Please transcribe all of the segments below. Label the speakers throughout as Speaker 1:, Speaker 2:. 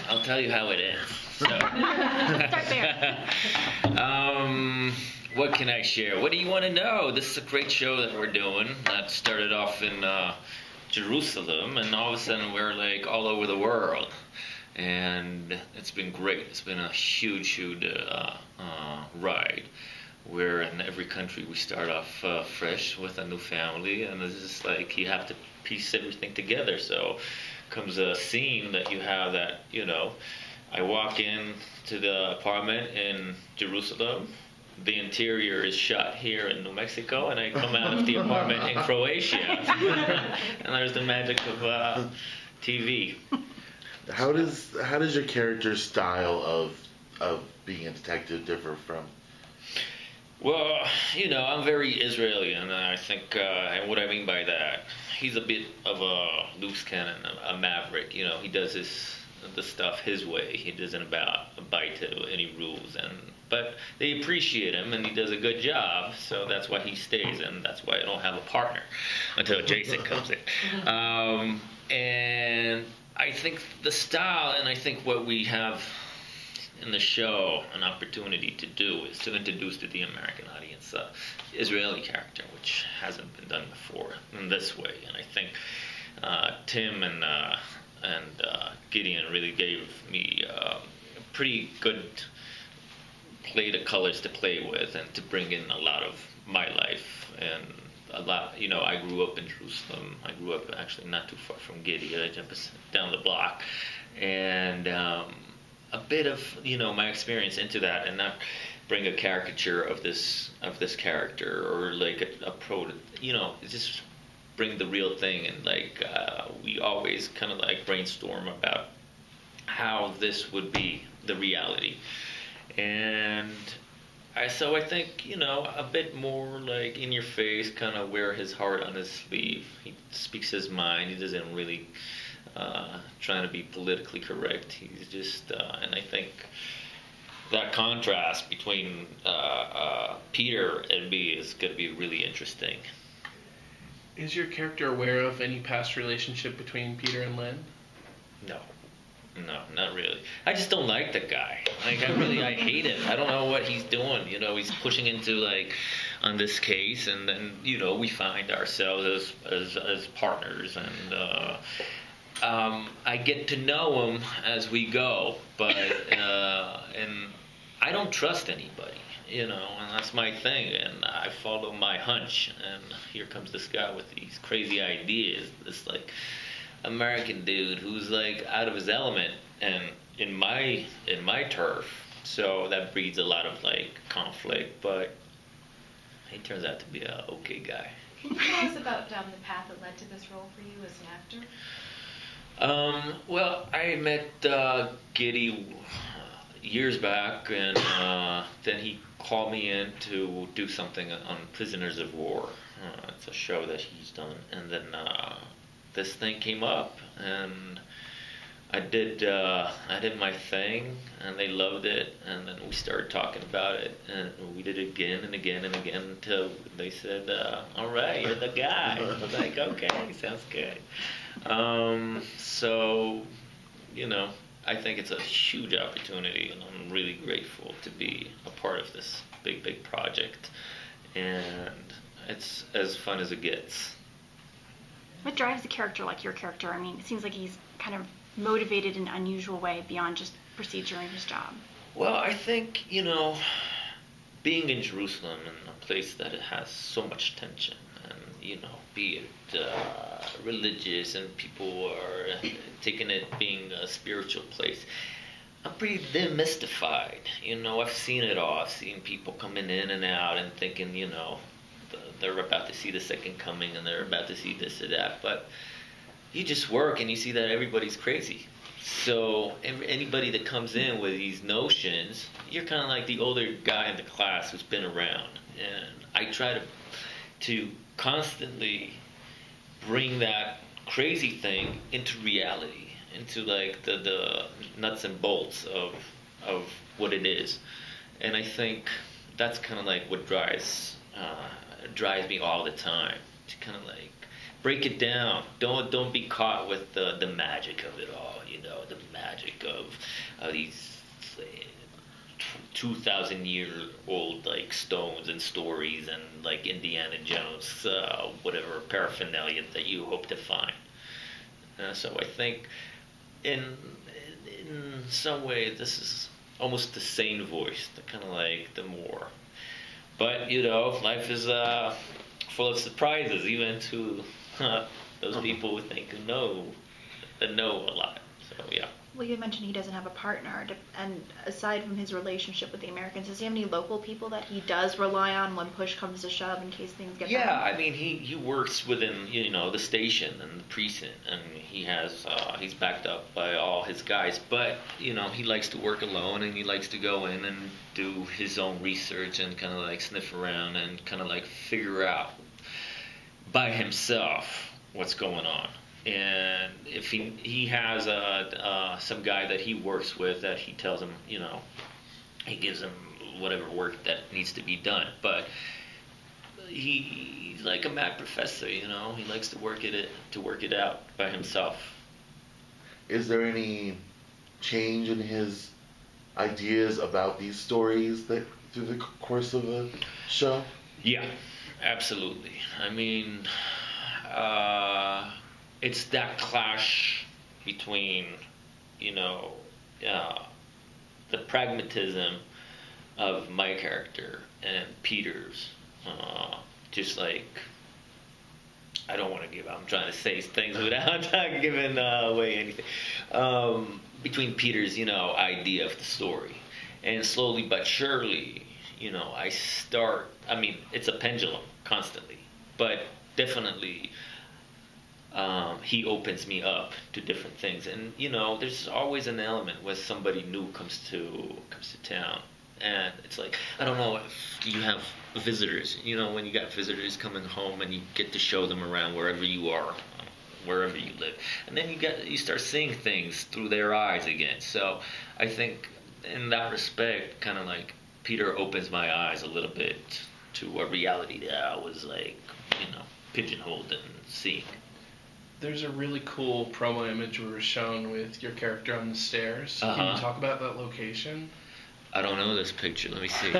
Speaker 1: I'll tell you how it ends. So,
Speaker 2: Start there.
Speaker 1: What can I share? What do you want to know? This is a great show that we're doing. That started off in Jerusalem, and all of a sudden we're like all over the world. And it's been great. It's been a huge ride. Where in every country we start off fresh with a new family, and it's just like you have to piece everything together. So comes a scene that you have that, I walk in to the apartment in Jerusalem. The interior is shot here in New Mexico, and I come out of the apartment in Croatia. And there's the magic of TV.
Speaker 3: How does your character's style of being a detective differ from?
Speaker 1: Well, I'm very Israeli, and I think, and what I mean by that, he's a bit of a loose cannon, a maverick. He does the stuff his way. He doesn't abide to any rules, but they appreciate him, and he does a good job. So that's why he stays, and that's why I don't have a partner until Jason comes in. And I think the style, and I think what we have in the show an opportunity to do is to introduce to the American audience Israeli character, which hasn't been done before in this way. And I think Tim and Gideon really gave me a pretty good play of colors to play with and to bring in a lot of my life. And a lot, I grew up in Jerusalem. I grew up actually not too far from Gideon. I jumped down the block. And a bit of my experience into that, and not bring a caricature of this character or like a just bring the real thing. And like we always kind of like brainstorm about how this would be the reality. And so I think a bit more like in your face, kind of wear his heart on his sleeve. He speaks his mind. He doesn't really trying to be politically correct. He's just, and I think that contrast between Peter and me is going to be really interesting.
Speaker 4: Is your character aware of any past relationship between Peter and Lynn?
Speaker 1: No, not really. I just don't like the guy. Like I hate him. I don't know what he's doing. He's pushing into like on this case, and then we find ourselves as partners, and I get to know him as we go, but and I don't trust anybody, and that's my thing, and I follow my hunch, and here comes this guy with these crazy ideas, this like American dude who's like out of his element and in my turf, so that breeds a lot of like conflict, but he turns out to be a okay guy.
Speaker 2: Can you tell us about the path that led to this role for you as an actor?
Speaker 1: Well, I met Giddy years back, and then he called me in to do something on Prisoners of War. It's a show that he's done, and then this thing came up, and I did my thing, and they loved it, and then we started talking about it, and we did it again and again and again until they said, "All right, you're the guy." I was like, "Okay, sounds good." So, I think it's a huge opportunity, and I'm really grateful to be a part of this big project, and it's as fun as it gets.
Speaker 2: What drives a character like your character? I mean, it seems like he's kind of motivated in an unusual way beyond just procedure in his job.
Speaker 1: Well, I think, being in Jerusalem, in a place that it has so much tension, and, be it religious, and people are taking it being a spiritual place, I'm pretty demystified. I've seen it all. I've seen people coming in and out and thinking, they're about to see the second coming, and they're about to see this or that, but you just work and you see that everybody's crazy. So anybody that comes in with these notions, you're kind of like the older guy in the class who's been around. And I try to constantly bring that crazy thing into reality, into like the nuts and bolts of what it is. And I think that's kind of like what drives me all the time, to kind of like break it down. Don't be caught with the magic of it all. The magic of these 2,000-year-old like stones and stories and like Indiana Jones, whatever paraphernalia that you hope to find. So I think in some way this is almost the sane voice, the kind of like the more. But life is full of surprises, even to those people who think know a lot. So yeah.
Speaker 2: Well, you mentioned he doesn't have a partner, and aside from his relationship with the Americans, does he have any local people that he does rely on when push comes to shove in case things get bad?
Speaker 1: Yeah, I mean, he works within the station and the precinct, and he's backed up by all his guys. But he likes to work alone, and he likes to go in and do his own research and kind of like sniff around and kind of like figure out by himself what's going on. And if he has some guy that he works with that he tells him, he gives him whatever work that needs to be done. But he's like a mad professor, he likes to work it out by himself.
Speaker 3: Is there any change in his ideas about these stories that through the course of the show?
Speaker 1: Yeah, absolutely. I mean, it's that clash between, the pragmatism of my character and Peter's. Just like, I don't want to I'm trying to say things without giving away anything. Between Peter's, idea of the story. And slowly but surely, it's a pendulum constantly. But definitely, he opens me up to different things, and there's always an element where somebody new comes to town, and it's like, I don't know if you have visitors. When you got visitors coming home, and you get to show them around wherever you are, wherever you live, and then you start seeing things through their eyes again. So I think in that respect, kind of like Peter opens my eyes a little bit to a reality that I was like, pigeonholed and seeing.
Speaker 4: There's a really cool promo image we were shown with your character on the stairs.
Speaker 1: Uh-huh.
Speaker 4: Can you talk about that location?
Speaker 1: I don't know this picture. Let me see.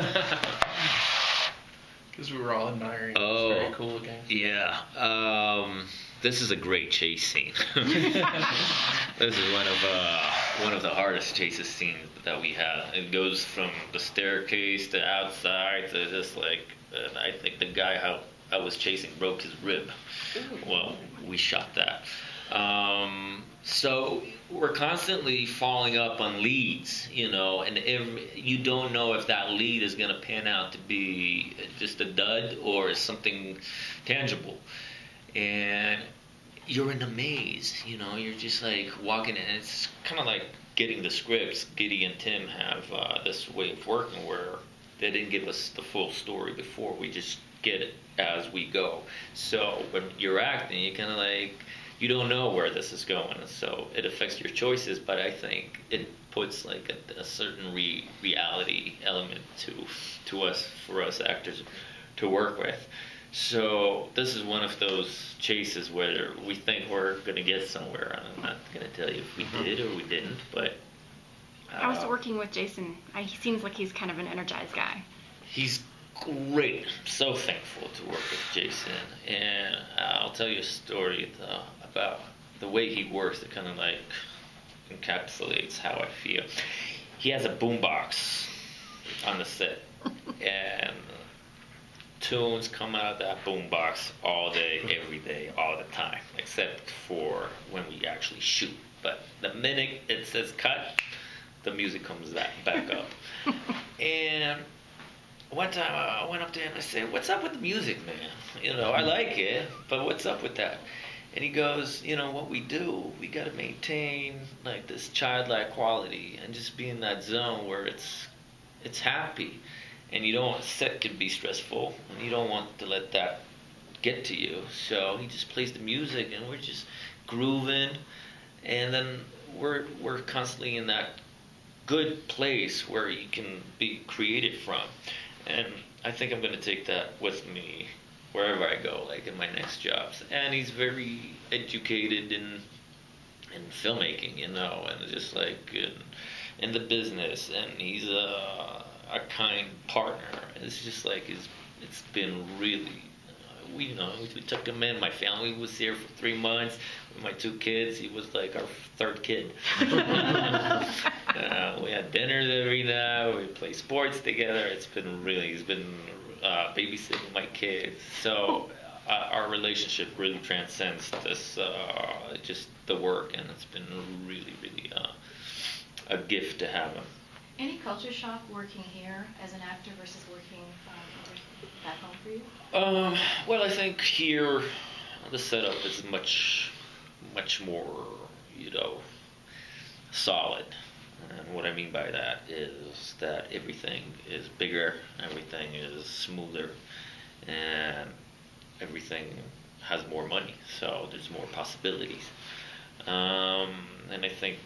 Speaker 4: Because we were all admiring it. It's very cool looking.
Speaker 1: Yeah. This is a great chase scene. This is one of the hardest chases scenes that we have. It goes from the staircase to outside to just like, I think the guy I was chasing broke his rib. Well, we shot that. So we're constantly following up on leads, and you don't know if that lead is going to pan out to be just a dud or something tangible. And you're in a maze, you're just like walking in. It's kind of like getting the scripts. Giddy and Tim have this way of working where they didn't give us the full story before. We just get it as we go. So when you're acting, you kind of like, you don't know where this is going, so it affects your choices. But I think it puts like a certain reality element to us, for us actors to work with. So this is one of those chases where we think we're going to get somewhere. I'm not going to tell you if we did or we didn't, but
Speaker 2: I was working with Jason. He seems like he's kind of an energized guy.
Speaker 1: He's great. I'm so thankful to work with Jason. And I'll tell you a story about the way he works that kind of like encapsulates how I feel. He has a boombox on the set, and tunes come out of that boombox all day, every day, all the time, except for when we actually shoot. But the minute it says cut, the music comes back up. And one time I went up to him and I said, "What's up with the music, man? I like it, but what's up with that?" And he goes, "What we do, we got to maintain like this childlike quality and just be in that zone where it's happy, and you don't want set to be stressful, and you don't want to let that get to you. So he just plays the music, and we're just grooving, and then we're constantly in that good place where you can be created from." And I think I'm going to take that with me wherever I go, like in my next jobs. And he's very educated in filmmaking, you know, and just like in the business, and he's a kind partner. It's just like it's been really. We took him in. My family was here for 3 months with my 2 kids. He was like our 3rd kid. We had dinners every night. We play sports together. He's been babysitting my kids. So our relationship really transcends this just the work, and it's been really, really a gift to have him.
Speaker 5: Any culture shock working here as an actor versus working back home for you?
Speaker 1: Well, I think here the setup is much more, solid. And what I mean by that is that everything is bigger, everything is smoother, and everything has more money, so there's more possibilities. And I think,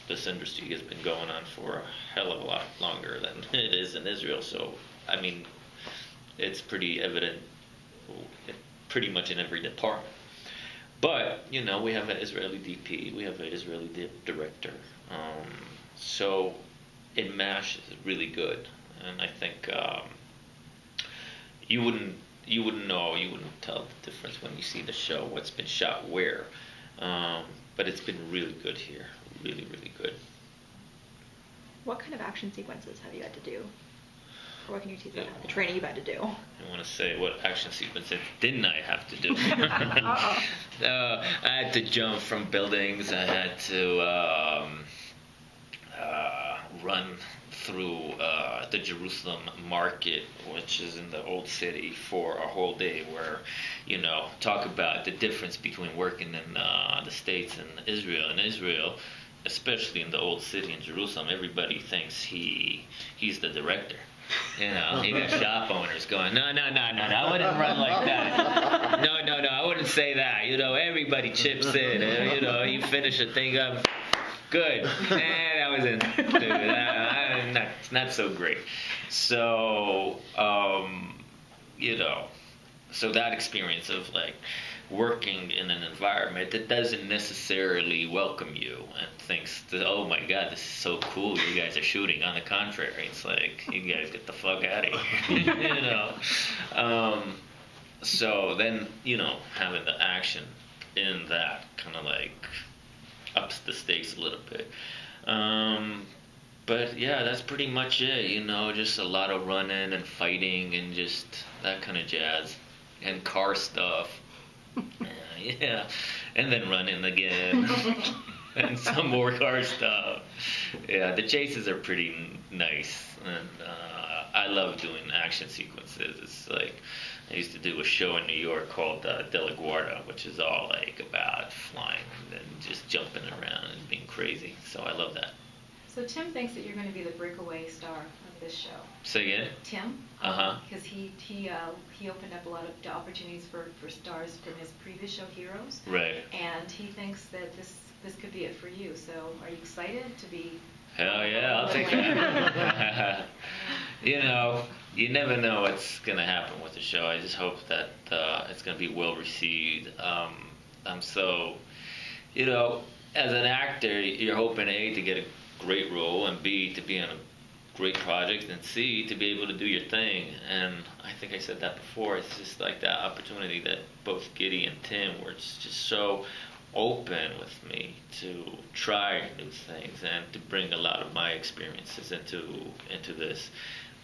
Speaker 1: this industry has been going on for a hell of a lot longer than it is in Israel, so, I mean, it's pretty evident pretty much in every department. But, we have an Israeli DP, we have an Israeli director, so it mashes really good. And I think you wouldn't know, you wouldn't tell the difference when you see the show, what's been shot where. But it's been really good here, really, really good.
Speaker 2: What kind of action sequences have you had to do? Or what can you teach about the training you've had to do?
Speaker 1: I want to say, what action sequences didn't I have to do? I had to jump from buildings. I had to run through the Jerusalem market, which is in the old city, for a whole day, where, talk about the difference between working in the States and Israel. In Israel, especially in the old city in Jerusalem, everybody thinks he's the director. You got shop owners going, no, I wouldn't run like that. No, I wouldn't say that. Everybody chips in. You finish a thing up, good. That wasn't, not so great. So, so that experience of like working in an environment that doesn't necessarily welcome you and thinks that, oh my God, this is so cool, you guys are shooting. On the contrary, it's like, you guys get the fuck out of here. So then, having the action in that kind of like ups the stakes a little bit. But yeah, that's pretty much it, just a lot of running and fighting and just that kind of jazz and car stuff. Yeah, and then running again, and some more car stuff. Yeah, the chases are pretty nice, and I love doing action sequences. It's like, I used to do a show in New York called De La Guardia, which is all like about flying and just jumping around and being crazy. So I love that.
Speaker 5: So Tim thinks that you're going to be the breakaway star of this show.
Speaker 1: Say again?
Speaker 5: Tim? Because he opened up a lot of opportunities for stars from his previous show, Heroes.
Speaker 1: Right.
Speaker 5: And he thinks that this could be it for you. So are you excited to be...
Speaker 1: Hell yeah, I'll take that. You never know what's going to happen with the show. I just hope that it's going to be well received. I'm so, as an actor, you're hoping A, to get a great role, and B, to be on a great project, and C, to be able to do your thing. And I think I said that before. It's just like that opportunity that both Giddy and Tim were just so open with me to try new things and to bring a lot of my experiences into this.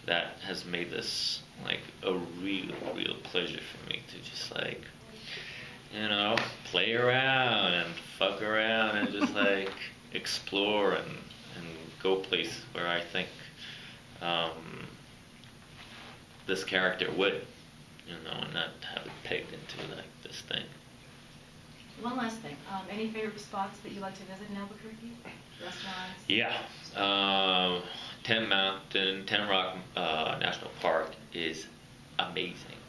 Speaker 1: That has made this like a real pleasure for me to just like, play around and fuck around and just like explore and go places where I think this character would, and not have it pegged into like this thing.
Speaker 5: One last thing. Any favorite spots that you like to visit in Albuquerque? Restaurants?
Speaker 1: Yeah. Ten Rock National Park is amazing.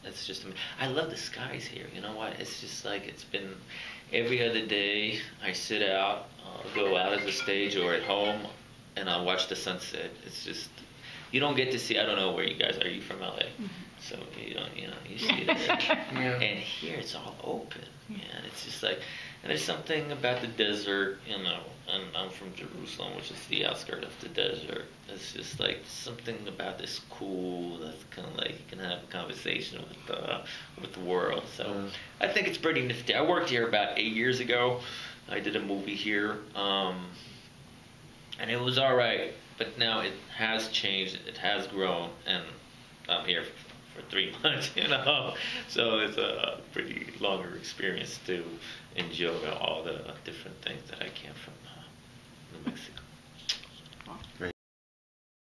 Speaker 1: It's just, I love the skies here. You know what? It's just like, it's been every other day I sit out, go out at the stage or at home, and I'll watch the sunset. It's just, you don't get to see. I don't know where you guys are. You from LA? So you don't, you see it there.
Speaker 4: Yeah.
Speaker 1: And here it's all open, and it's just like, and there's something about the desert, and I'm from Jerusalem, which is the outskirt of the desert. It's just like something about this cool that's kind of like you can have a conversation with the world. So I think it's pretty nifty. I worked here about 8 years ago. I did a movie here, and it was all right. But now it has changed. It has grown, and I'm here for 3 months, So it's a pretty longer experience to enjoy all the different things that I can from New Mexico.